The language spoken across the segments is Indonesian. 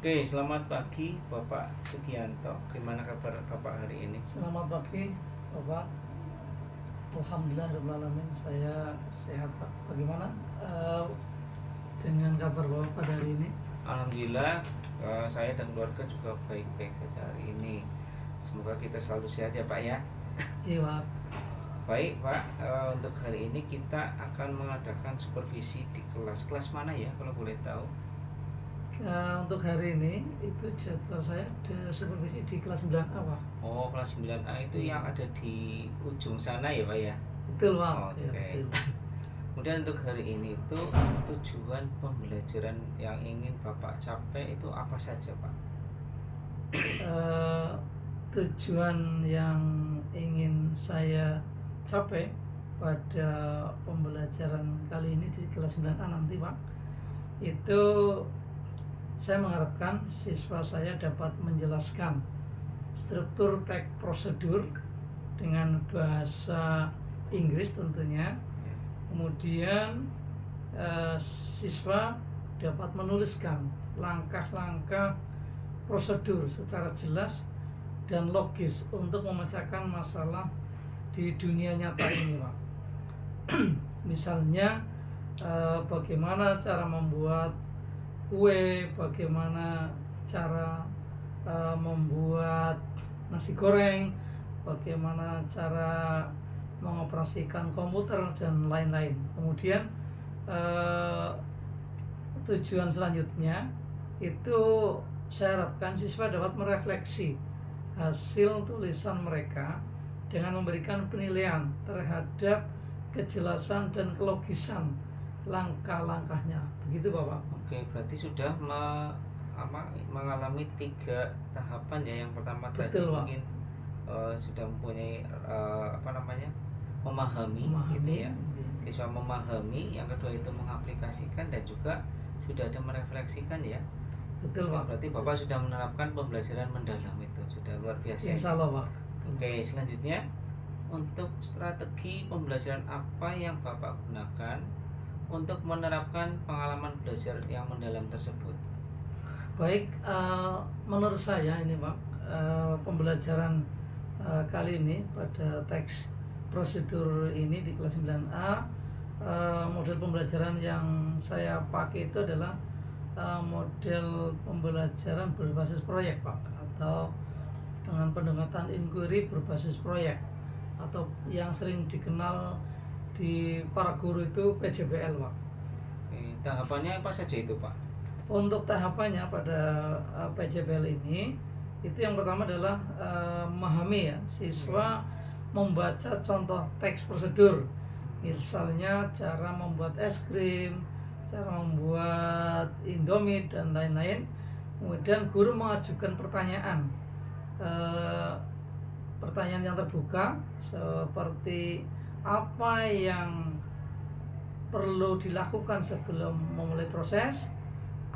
Oke, selamat pagi Bapak Sugianto. Gimana kabar Bapak hari ini? Selamat pagi, Bapak. Alhamdulillah, saya sehat, Pak. Bagaimana dengan kabar Bapak pada hari ini? Alhamdulillah, saya dan keluarga juga baik-baik saja hari ini. Semoga kita selalu sehat ya Pak ya. Iya, Pak. Baik Pak, untuk hari ini kita akan mengadakan supervisi di kelas mana ya kalau boleh tahu? Untuk hari ini itu jadwal saya ada supervisi di kelas 9A, Pak. Oh, kelas 9A itu yang ada di ujung sana ya Pak ya? Betul, Pak. Oke. Ya, betul. Kemudian untuk hari ini itu tujuan pembelajaran yang ingin Bapak capai itu apa saja Pak? Tujuan yang ingin saya capai pada pembelajaran kali ini di kelas 9A nanti, Pak, itu saya mengharapkan siswa saya dapat menjelaskan struktur teks prosedur dengan bahasa Inggris tentunya. Kemudian siswa dapat menuliskan langkah-langkah prosedur secara jelas dan logis untuk memecahkan masalah di dunia nyata ini, Pak. Misalnya bagaimana cara membuat kue, bagaimana cara membuat nasi goreng, bagaimana cara mengoperasikan komputer dan lain-lain. Kemudian tujuan selanjutnya itu saya harapkan siswa dapat merefleksi hasil tulisan mereka dengan memberikan penilaian terhadap kejelasan dan kelogisan langkah-langkahnya. Begitu, Bapak. Oke, berarti sudah mengalami 3 tahapan ya. Yang pertama Betul, tadi Pak. mungkin sudah mempunyai memahami gitu ya. Siswa memahami, yang kedua itu mengaplikasikan dan juga sudah ada merefleksikan ya. Betul, Pak. Berarti Bapak sudah menerapkan pembelajaran mendalam itu, sudah luar biasa. Insya Allah, Pak. Oke, selanjutnya untuk strategi pembelajaran apa yang Bapak gunakan untuk menerapkan pengalaman belajar yang mendalam tersebut? Baik, menurut saya ini, Pak, pembelajaran kali ini pada teks prosedur ini di kelas 9A, model pembelajaran yang saya pakai itu adalah model pembelajaran berbasis proyek, Pak, atau dengan pendekatan inquiry berbasis proyek, atau yang sering dikenal di para guru itu PJBL, Pak. Tahapannya apa saja itu, Pak? Untuk tahapannya pada PJBL ini, itu yang pertama adalah memahami ya, siswa membaca contoh teks prosedur, misalnya cara membuat es krim, cara membuat Indomie dan lain-lain. Kemudian guru mengajukan pertanyaan yang terbuka seperti apa yang perlu dilakukan sebelum memulai proses,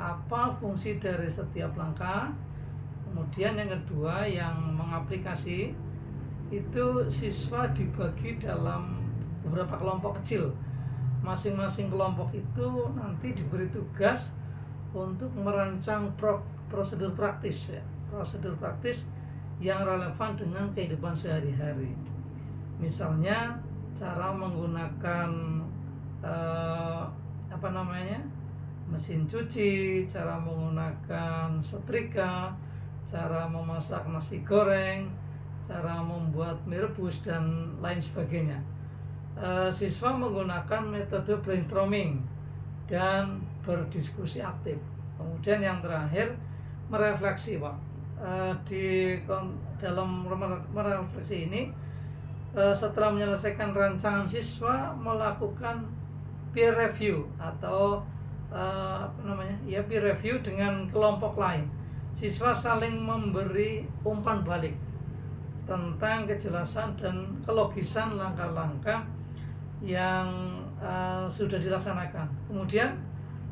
apa fungsi dari setiap langkah. Kemudian yang kedua yang mengaplikasi itu siswa dibagi dalam beberapa kelompok kecil. Masing-masing kelompok itu nanti diberi tugas untuk merancang prosedur praktis ya, prosedur praktis yang relevan dengan kehidupan sehari-hari. Misalnya cara menggunakan mesin cuci, cara menggunakan setrika, cara memasak nasi goreng, cara membuat mie rebus dan lain sebagainya. Siswa menggunakan metode brainstorming dan berdiskusi aktif. Kemudian yang terakhir merefleksi, Pak. Dalam merefleksi ini, setelah menyelesaikan rancangan, siswa melakukan peer review atau peer review dengan kelompok lain. Siswa saling memberi umpan balik tentang kejelasan dan kelogisan langkah-langkah yang sudah dilaksanakan. Kemudian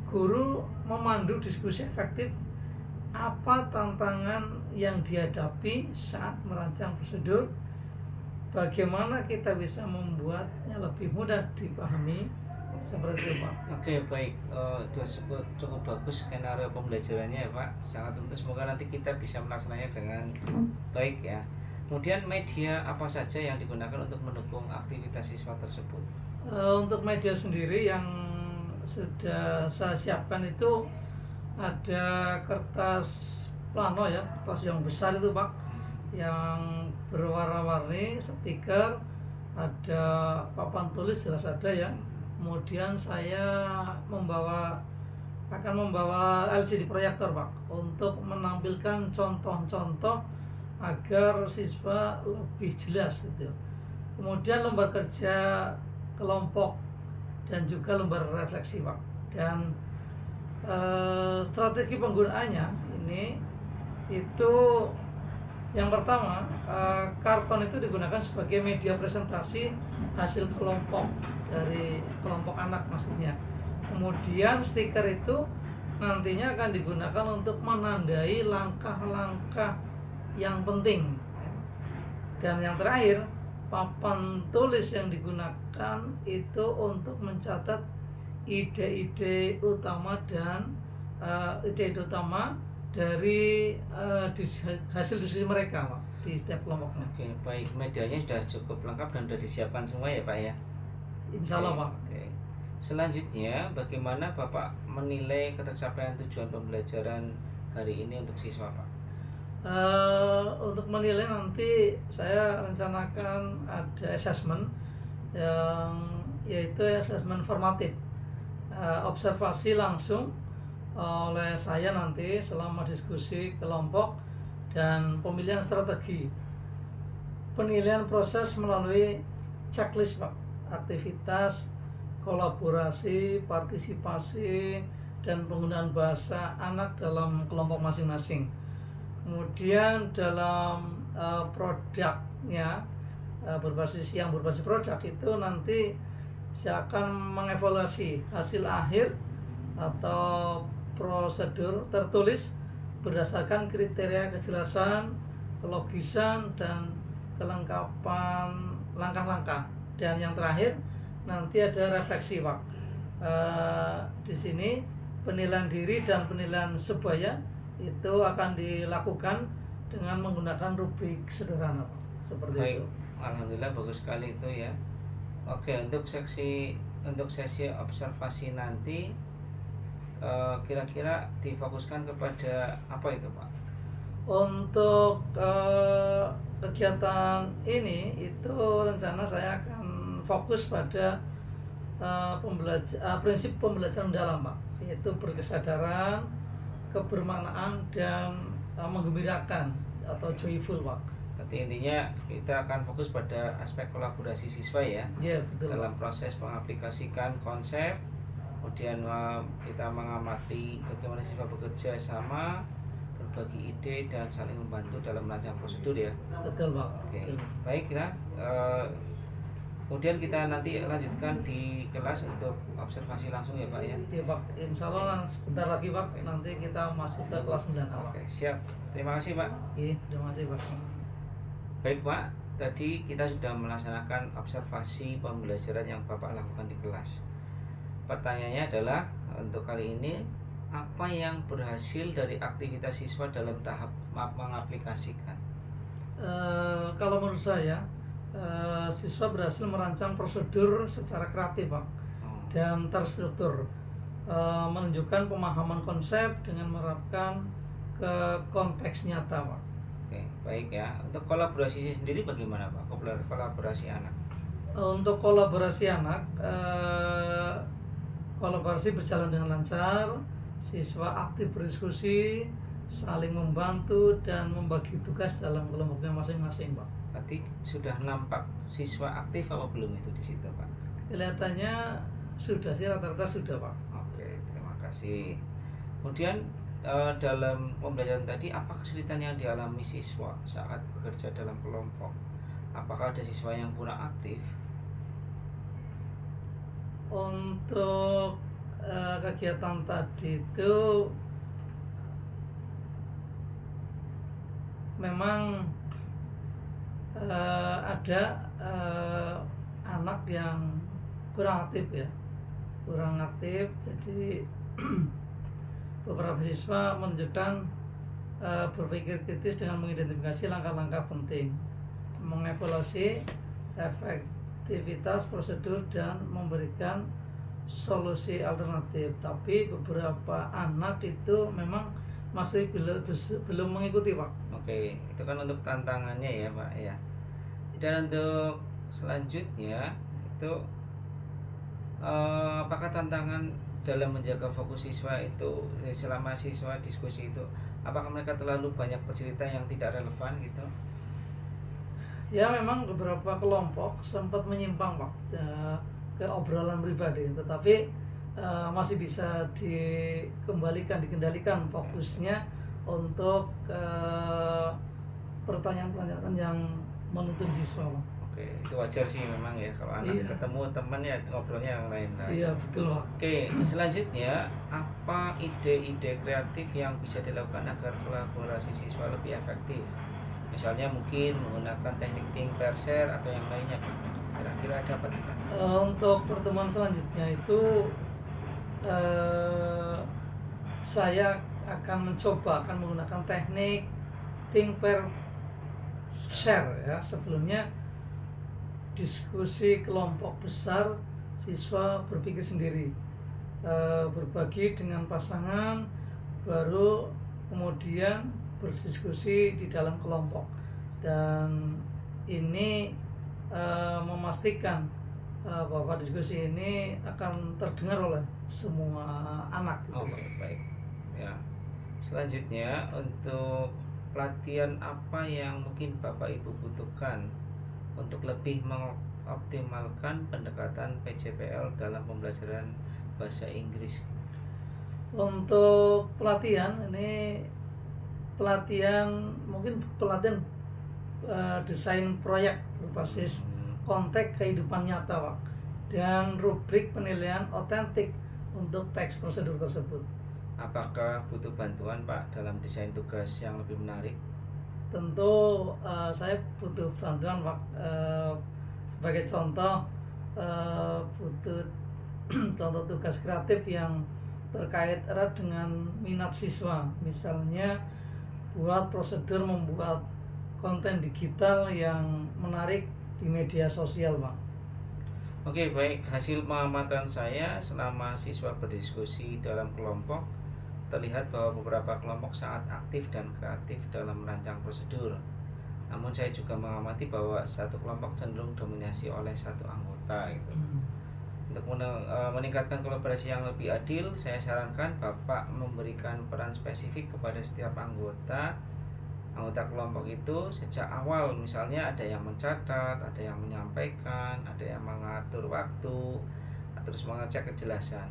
guru memandu diskusi efektif apa tantangan yang dihadapi saat merancang prosedur, bagaimana kita bisa membuatnya lebih mudah dipahami, seperti itu Pak. Oke, baik. Itu cukup bagus skenario pembelajarannya ya Pak. Sangat tentu, semoga nanti kita bisa melaksanakannya dengan baik ya. Kemudian media apa saja yang digunakan untuk mendukung aktivitas siswa tersebut? Untuk media sendiri yang sudah saya siapkan itu ada kertas plano ya, kertas yang besar itu Pak, yang berwarna-warni, stiker, ada papan tulis jelas ada ya. Kemudian saya akan membawa LCD proyektor Pak, untuk menampilkan contoh-contoh agar siswa lebih jelas gitu. Kemudian lembar kerja kelompok dan juga lembar refleksi Pak. Dan strategi penggunaannya ini itu yang pertama, karton itu digunakan sebagai media presentasi hasil kelompok dari kelompok anak maksudnya. Kemudian stiker itu nantinya akan digunakan untuk menandai langkah-langkah yang penting. Dan yang terakhir, papan tulis yang digunakan itu untuk mencatat ide-ide utama dan ide-ide utama dari hasil diskusi mereka Pak, di setiap kelompoknya. Oke, baik. Medianya sudah cukup lengkap dan sudah disiapkan semua ya Pak ya? Insya Allah Pak. Oke. Selanjutnya, bagaimana Bapak menilai ketercapaian tujuan pembelajaran hari ini untuk siswa Pak? Untuk menilai nanti saya rencanakan ada assessment yaitu assessment formatif, observasi langsung oleh saya nanti selama diskusi kelompok, dan pemilihan strategi, penilaian proses melalui checklist Pak, aktivitas, kolaborasi, partisipasi, dan penggunaan bahasa anak dalam kelompok masing-masing. Kemudian dalam produknya, berbasis produk itu nanti saya akan mengevaluasi hasil akhir atau prosedur tertulis berdasarkan kriteria kejelasan, kelogisan, dan kelengkapan langkah-langkah. Dan yang terakhir nanti ada refleksi Pak. Di sini penilaian diri dan penilaian sebaya itu akan dilakukan dengan menggunakan rubrik sederhana Pak. Seperti Baik. itu. Alhamdulillah bagus sekali itu ya. Oke, untuk sesi observasi nanti kira-kira difokuskan kepada apa itu Pak? Untuk kegiatan ini itu rencana saya akan fokus pada prinsip pembelajaran dalam Pak, yaitu berkesadaran, kebermaknaan, dan menggembirakan atau joyful Pak. Berarti intinya kita akan fokus pada aspek kolaborasi siswa ya. Iya betul. Dalam proses mengaplikasikan konsep, kemudian kita mengamati bagaimana siswa bekerja sama, berbagi ide, dan saling membantu dalam merancang prosedur ya. Betul Pak. Oke, Betul. baik ya. Kemudian kita nanti lanjutkan di kelas untuk observasi langsung ya Pak ya. Iya Pak, insya Allah sebentar lagi Pak, nanti kita masuk ke kelas 9 Pak. Oke, siap. Terima kasih Pak. Iya, terima kasih Pak. Baik Pak, tadi kita sudah melaksanakan observasi pembelajaran yang Bapak lakukan di kelas. Pertanyaannya adalah, untuk kali ini apa yang berhasil dari aktivitas siswa dalam tahap mengaplikasikan? Kalau menurut saya, siswa berhasil merancang prosedur secara kreatif Pak, dan terstruktur, menunjukkan pemahaman konsep dengan menerapkan ke konteks nyata Pak. Oke, baik ya. Untuk kolaborasi sendiri bagaimana Pak? Kolaborasi anak. Untuk kolaborasi anak, kolaborasi berjalan dengan lancar, siswa aktif berdiskusi, saling membantu, dan membagi tugas dalam kelompoknya masing-masing Pak. Berarti sudah nampak siswa aktif apa belum itu di situ Pak? Kelihatannya sudah sih, rata-rata sudah Pak. Oke, terima kasih. Kemudian dalam pembelajaran tadi, apa kesulitan yang dialami siswa saat bekerja dalam kelompok? Apakah ada siswa yang kurang aktif? Untuk kegiatan tadi itu memang ada anak yang kurang aktif ya, kurang aktif. Jadi beberapa siswa menunjukkan berpikir kritis dengan mengidentifikasi langkah-langkah penting, mengevaluasi efektivitas prosedur dan memberikan solusi alternatif. Tapi beberapa anak itu memang masih belum mengikuti, Pak. Oke, itu kan untuk tantangannya ya Pak ya. Dan untuk selanjutnya itu apakah tantangan dalam menjaga fokus siswa itu selama siswa diskusi itu, apakah mereka terlalu banyak bercerita yang tidak relevan gitu? Ya, memang beberapa kelompok sempat menyimpang, Pak, ke obrolan pribadi, tetapi masih bisa dikendalikan fokusnya untuk pertanyaan-pertanyaan yang menuntun siswa, Pak. Oke, itu wajar sih memang ya kalau anak Iya. ketemu teman ya ngobrolnya yang lain. Iya, betul, Pak. Oke, selanjutnya apa ide-ide kreatif yang bisa dilakukan agar kolaborasi siswa lebih efektif? Misalnya mungkin menggunakan teknik think pair share atau yang lainnya. Kira-kira ada apa tidak? Untuk pertemuan selanjutnya itu saya akan menggunakan teknik think pair share ya. Sebelumnya diskusi kelompok besar, siswa berpikir sendiri, berbagi dengan pasangan, baru kemudian berdiskusi di dalam kelompok. Dan ini memastikan bahwa diskusi ini akan terdengar oleh semua anak gitu. Oke, baik. Ya. Selanjutnya untuk pelatihan apa yang mungkin Bapak Ibu butuhkan untuk lebih mengoptimalkan pendekatan PJPL dalam pembelajaran bahasa Inggris? Untuk pelatihan ini mungkin pelatihan desain proyek berbasis konteks kehidupan nyata, Pak, dan rubrik penilaian otentik untuk teks prosedur tersebut. Apakah butuh bantuan Pak dalam desain tugas yang lebih menarik? Tentu saya butuh bantuan, Pak. Sebagai contoh, butuh contoh tugas kreatif yang terkait erat dengan minat siswa. Misalnya buat prosedur membuat konten digital yang menarik di media sosial, Pak. Oke, baik. Hasil pengamatan saya selama siswa berdiskusi dalam kelompok, terlihat bahwa beberapa kelompok sangat aktif dan kreatif dalam merancang prosedur. Namun saya juga mengamati bahwa satu kelompok cenderung dominasi oleh satu anggota gitu. Untuk meningkatkan kolaborasi yang lebih adil, saya sarankan Bapak memberikan peran spesifik kepada setiap anggota kelompok itu sejak awal. Misalnya ada yang mencatat, ada yang menyampaikan, ada yang mengatur waktu, terus mengecek kejelasan.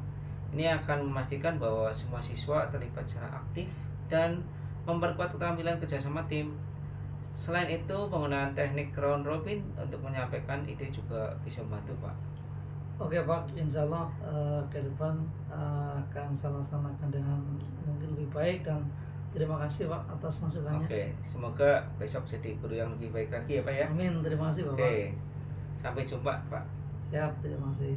Ini akan memastikan bahwa semua siswa terlibat secara aktif dan memperkuat keterampilan kerjasama tim. Selain itu, penggunaan teknik round robin untuk menyampaikan ide juga bisa membantu, Pak. Oke, Pak, insya Allah ke depan akan saya laksanakan dengan mungkin lebih baik, dan terima kasih, Pak, atas masukannya. Oke, semoga besok jadi guru yang lebih baik lagi ya Pak ya. Amin, terima kasih, Bapak. Oke, sampai jumpa Pak. Siap, terima kasih.